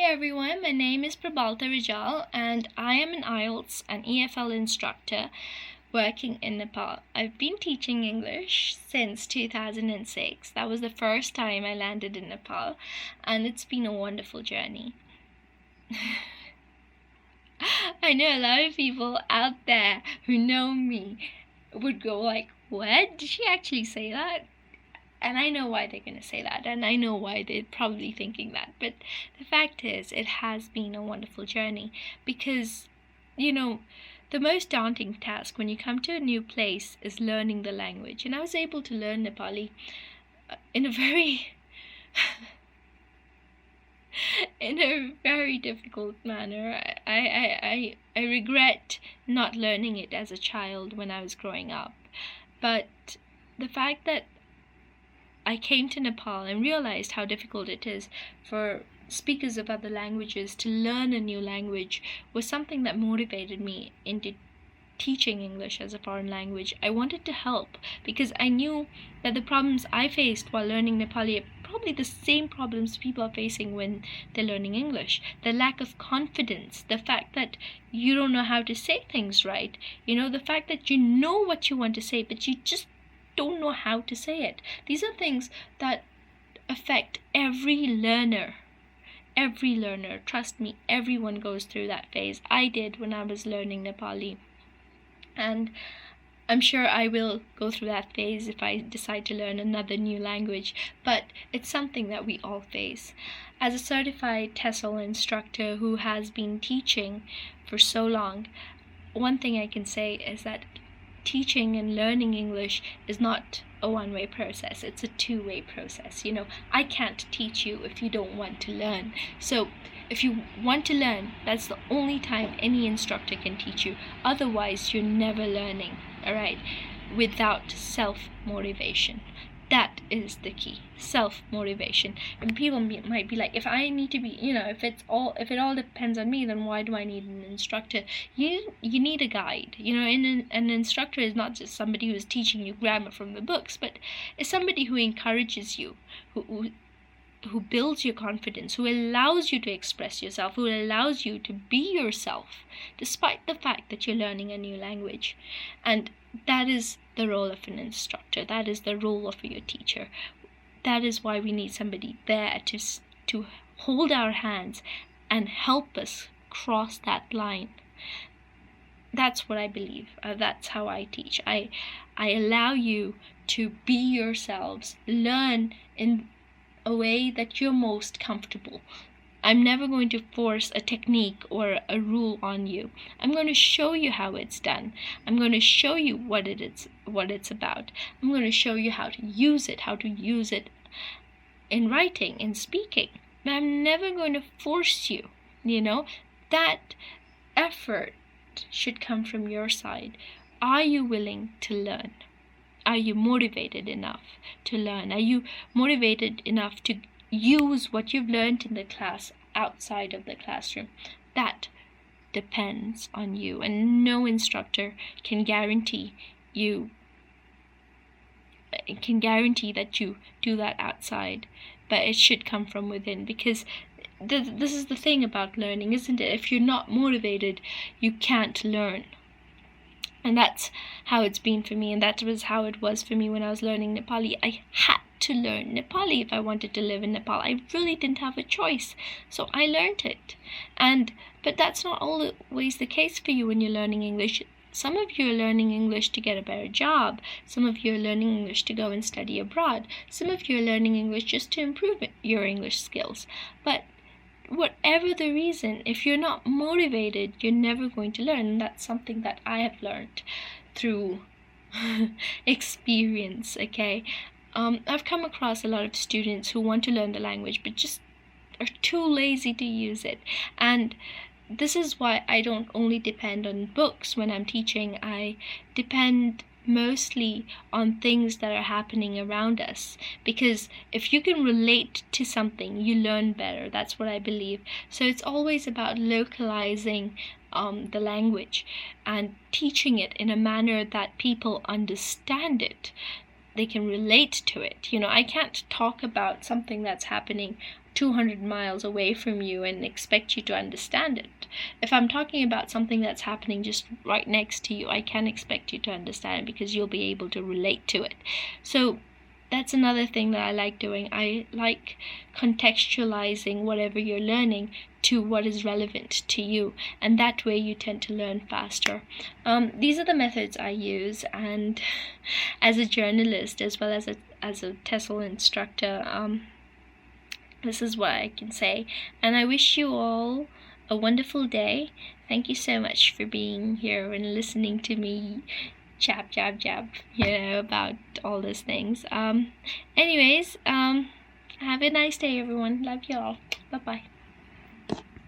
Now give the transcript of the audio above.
everyone, my name is Prabalta Rijal and I am an IELTS and EFL instructor working in Nepal. I've been teaching English since 2006. That was the first time I landed in Nepal, and it's been a wonderful journey. I know a lot of people out there who know me would go like, what? Did she actually say that? And I know why they're going to say that, and I know why they're probably thinking that. But the fact is, it has been a wonderful journey because, the most daunting task when you come to a new place is learning the language. And I was able to learn Nepali in a very difficult manner. I regret not learning it as a child when I was growing up. But the fact that I came to Nepal and realized how difficult it is for speakers of other languages to learn a new language was something that motivated me into teaching English as a foreign language. I wanted to help because I knew that the problems I faced while learning Nepali are probably the same problems people are facing when they're learning English. The lack of confidence, the fact that you don't know how to say things right, the fact that you know what you want to say, but you just don't know how to say it. These are things that affect every learner. Every learner, trust me, everyone goes through that phase. I did when I was learning Nepali. And I'm sure I will go through that phase if I decide to learn another new language, but it's something that we all face. As a certified TEFL instructor who has been teaching for so long, one thing I can say is that teaching and learning English is not a one-way process. It's a two-way process. I can't teach you if you don't want to learn. So if you want to learn, that's the only time any instructor can teach you. Otherwise, you're never learning, all right? Without self-motivation. That is the key, self-motivation. And people might be like, if I need to be, if it all depends on me, then why do I need an instructor? You need a guide. An instructor is not just somebody who's teaching you grammar from the books, but is somebody who encourages you, who builds your confidence, who allows you to express yourself, who allows you to be yourself, despite the fact that you're learning a new language. And that is the role of an instructor. That is the role of your teacher. That is why we need somebody there to hold our hands and help us cross that line. That's what I believe. That's how I teach. I allow you to be yourselves, learn in a way that you're most comfortable. I'm never going to force a technique or a rule on you. I'm going to show you how it's done. I'm going to show you what it's about. I'm going to show you how to use it in writing, in speaking. But I'm never going to force you. That effort should come from your side. Are you willing to learn? Are you motivated enough to learn? Are you motivated enough to use what you've learned in the class outside of the classroom? That depends on you, and no instructor can guarantee that you do that outside, but it should come from within, because this is the thing about learning, isn't it? If you're not motivated, you can't learn. And that's how it's been for me, and that was how it was for me when I was learning Nepali. I had to learn Nepali if I wanted to live in Nepal. I really didn't have a choice, so I learned it. But that's not always the case for you when you're learning English. Some of you are learning English to get a better job. Some of you are learning English to go and study abroad. Some of you are learning English just to improve your English skills. But whatever the reason, if you're not motivated, you're never going to learn. And that's something that I have learned through experience, okay? I've come across a lot of students who want to learn the language but just are too lazy to use it. And this is why I don't only depend on books when I'm teaching. I depend mostly on things that are happening around us, because if you can relate to something, you learn better. That's what I believe. So it's always about localizing the language and teaching it in a manner that people understand it. They can relate to it. I can't talk about something that's happening 200 miles away from you and expect you to understand it. If I'm talking about something that's happening just right next to you, I can expect you to understand it because you'll be able to relate to it. So that's another thing that I like doing. I like contextualizing whatever you're learning to what is relevant to you, and that way you tend to learn faster. These are the methods I use, and as a journalist as well as a TEFL instructor, this is what I can say. And I wish you all a wonderful day. Thank you so much for being here and listening to me jab, about all those things. Anyways, have a nice day, everyone. Love you all. Bye-bye.